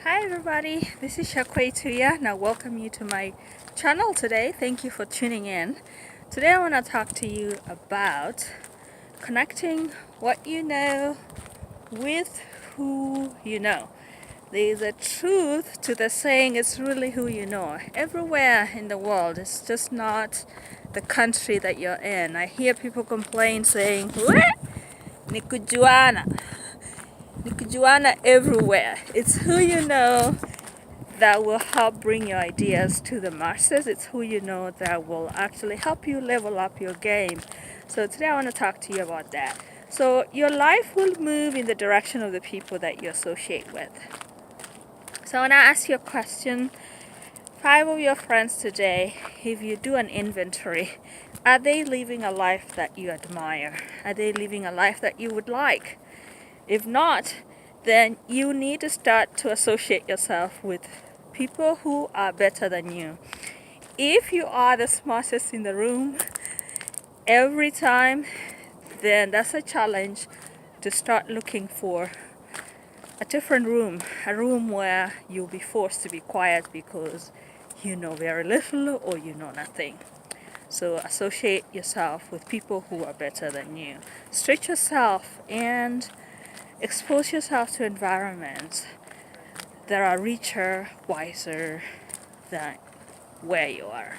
Hi everybody, this is Shakwe Tuya. Now welcome you to my channel today. Thank you for tuning in. Today I want to talk to you about connecting what you know with who you know. There is a truth to the saying, it's really who you know. Everywhere in the world, it's just not the country that you're in. I hear people complain saying, "What? Nikujuana. Nikujuana everywhere." It's who you know that will help bring your ideas to the masses. It's who you know that will actually help you level up your game. So today I want to talk to you about that. So your life will move in the direction of the people that you associate with. So when I ask you a question, 5 of your friends today, if you do an inventory, are they living a life that you admire? Are they living a life that you would like? If not, then you need to start to associate yourself with people who are better than you. If you are the smartest in the room every time, then that's a challenge to start looking for a different room, a room where you'll be forced to be quiet because you know very little or you know nothing. So associate yourself with people who are better than you. Stretch yourself and expose yourself to environments that are richer, wiser than where you are.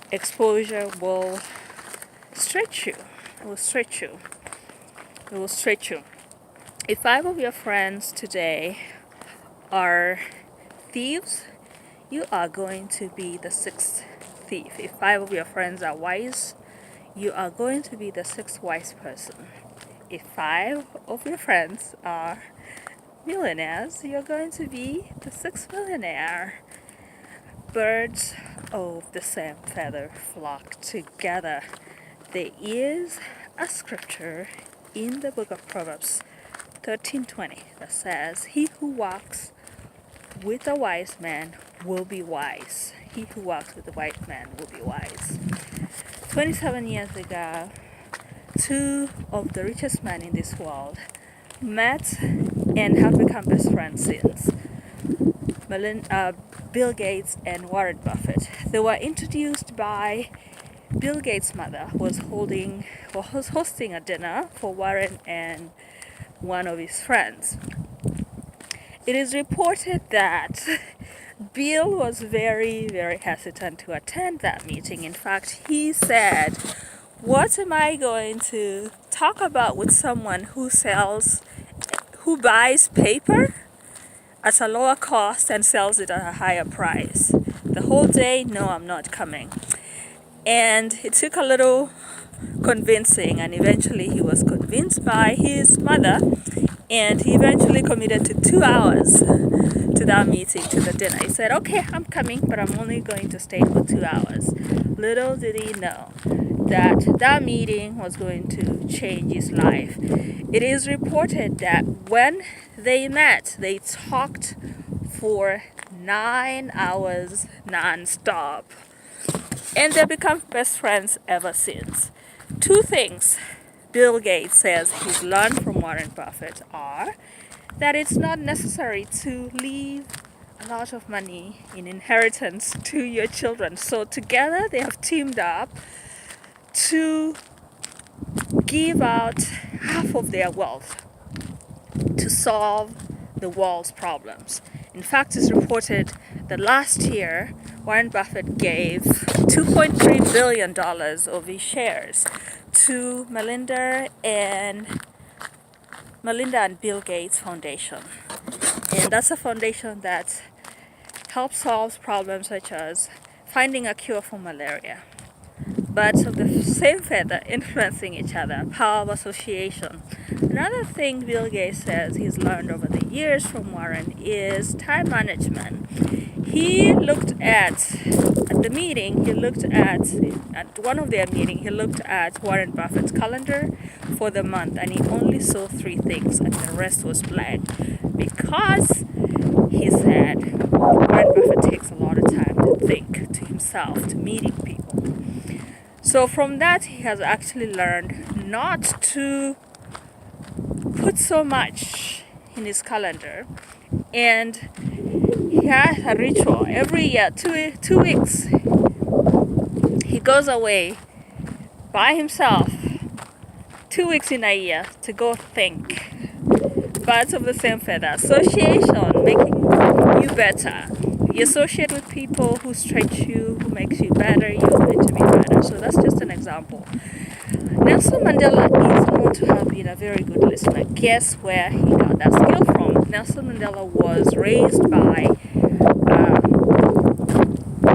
Exposure will stretch you. It will stretch you. It will stretch you. If 5 of your friends today are thieves, you are going to be the 6th thief. If 5 of your friends are wise, you are going to be the 6th wise person. If 5 of your friends are millionaires, you're going to be the 6th millionaire. Birds of the same feather flock together. There is a scripture in the book of Proverbs 13:20 that says, "He who walks with a wise man will be wise. He who walks with a wise man will be wise." 27 years ago, 2 of the richest men in this world met and have become best friends since. Bill Gates and Warren Buffett. They were introduced by Bill Gates' mother, who was hosting a dinner for Warren and one of his friends. It is reported that Bill was very, very hesitant to attend that meeting. In fact, he said, "What am I going to talk about with someone who buys paper at a lower cost and sells it at a higher price? The whole day, no, I'm not coming." And it took a little convincing, and eventually he was convinced by his mother, and he eventually committed to 2 hours to that meeting, to the dinner. He said, "Okay, I'm coming, but I'm only going to stay for 2 hours." Little did he know that meeting was going to change his life. It is reported that when they met, they talked for 9 hours non-stop. And they've become best friends ever since. 2 things Bill Gates says he's learned from Warren Buffett are that it's not necessary to leave a lot of money in inheritance to your children. So together they have teamed up to give out half of their wealth to solve the world's problems. In fact, it's reported that last year Warren Buffett gave $2.3 billion of his shares to Melinda and Bill Gates Foundation. And that's a foundation that helps solve problems such as finding a cure for malaria. But of the same feather, influencing each other, power of association. Another thing Bill Gates says he's learned over the years from Warren is time management. He looked at the meeting, at one of their meetings, he looked at Warren Buffett's calendar for the month, and he only saw 3 things and the rest was blank. Because he said Warren Buffett takes a lot of time to think to himself, to meeting people. So from that, he has actually learned not to put so much in his calendar, and he has a ritual every year. 2 weeks he goes away by himself, 2 weeks in a year, to go think. Birds of the same feather. Association, making you better. You associate with people who stretch you, who makes you better, you're going to be better. So that's just an example. Nelson Mandela is known to have been a very good listener. Guess where he got that skill from? Nelson Mandela was raised by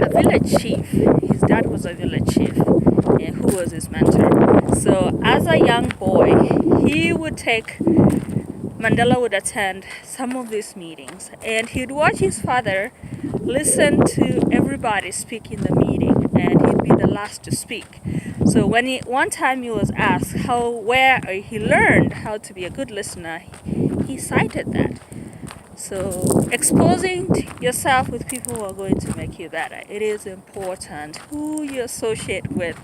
a village chief. His dad was a village chief, and who was his mentor. So as a young boy, Mandela would attend some of these meetings, and he'd watch his father listen to everybody speak in the meeting, and he'd be the last to speak. So one time he was asked where he learned how to be a good listener, he cited that. So exposing yourself with people who are going to make you better. It is important. Who you associate with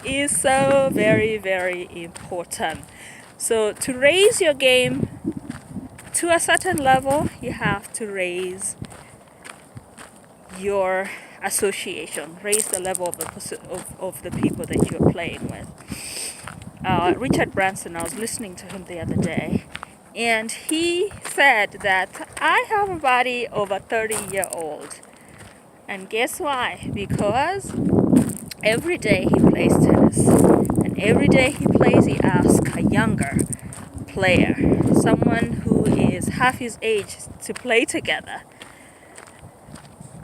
is so very, very important. So to raise your game to a certain level, you have to raise your association, raise the level of the people that you're playing with. Richard Branson, I was listening to him the other day, and he said that I have a body of a 30-year-old. And guess why? Because every day he plays tennis, and every day he asks a younger player, someone who is half his age, to play together.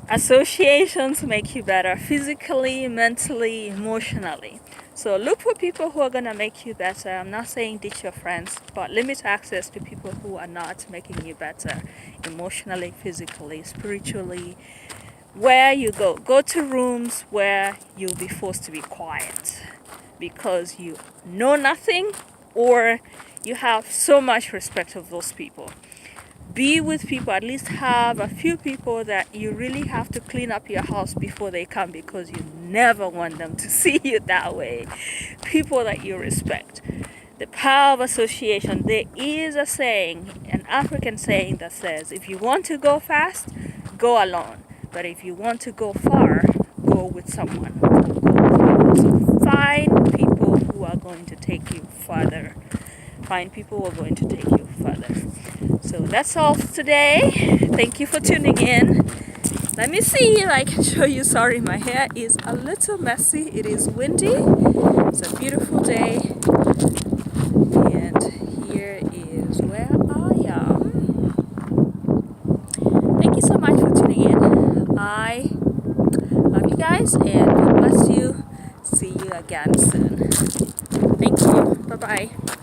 Associations make you better physically, mentally, emotionally. So look for people who are going to make you better. I'm not saying ditch your friends, but limit access to people who are not making you better emotionally, physically, spiritually. Where you go to rooms where you'll be forced to be quiet because you know nothing, or you have so much respect of those people. Be with people, at least have a few people that you really have to clean up your house before they come, because you never want them to see you that way. People that you respect. The power of association. There is a saying, an African saying, that says, if you want to go fast, go alone. But if you want to go far, go with someone. So find people who are going to take you further. Find people who are going to take you further. So that's all today. Thank you for tuning in. Let me see if I can show you. Sorry, my hair is a little messy. It is windy. It's a beautiful day. And here is where I am. Thank you so much for tuning in. I love you guys, and God bless you. See you again soon. Thank you. Bye-bye.